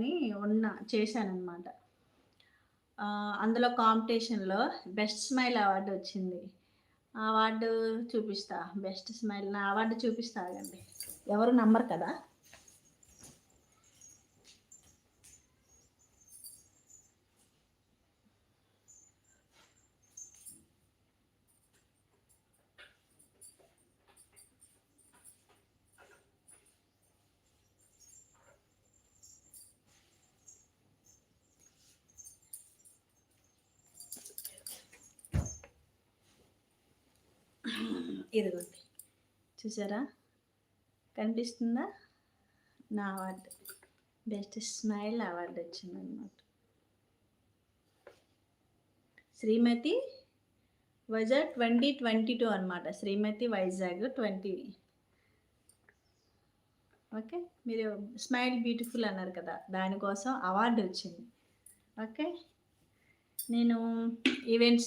అని చేశాననమాట. అందులో కాంపిటీషన్‌లో బెస్ట్ స్మైల్ అవార్డ్ వచ్చింది. ఆ అవార్డు చూపిస్తా. బెస్ట్ స్మైల్ నా అవార్డు చూపిస్తా ఆగండి. ఎవరు నమ్మరు కదా! ఇదిగోండి. చూసారా? కనిపిస్తుందా? నా అవార్డు. బెస్ట్ స్మైల్ అవార్డు వచ్చిందనమాట. శ్రీమతి వైజాగ్ 2022 అనమాట. శ్రీమతి వైజాగ్ 20. ఓకే. మీరు స్మైల్ బ్యూటిఫుల్ అన్నారు కదా! దానికోసం అవార్డు వచ్చింది. ఓకే. నేను ఈవెంట్స్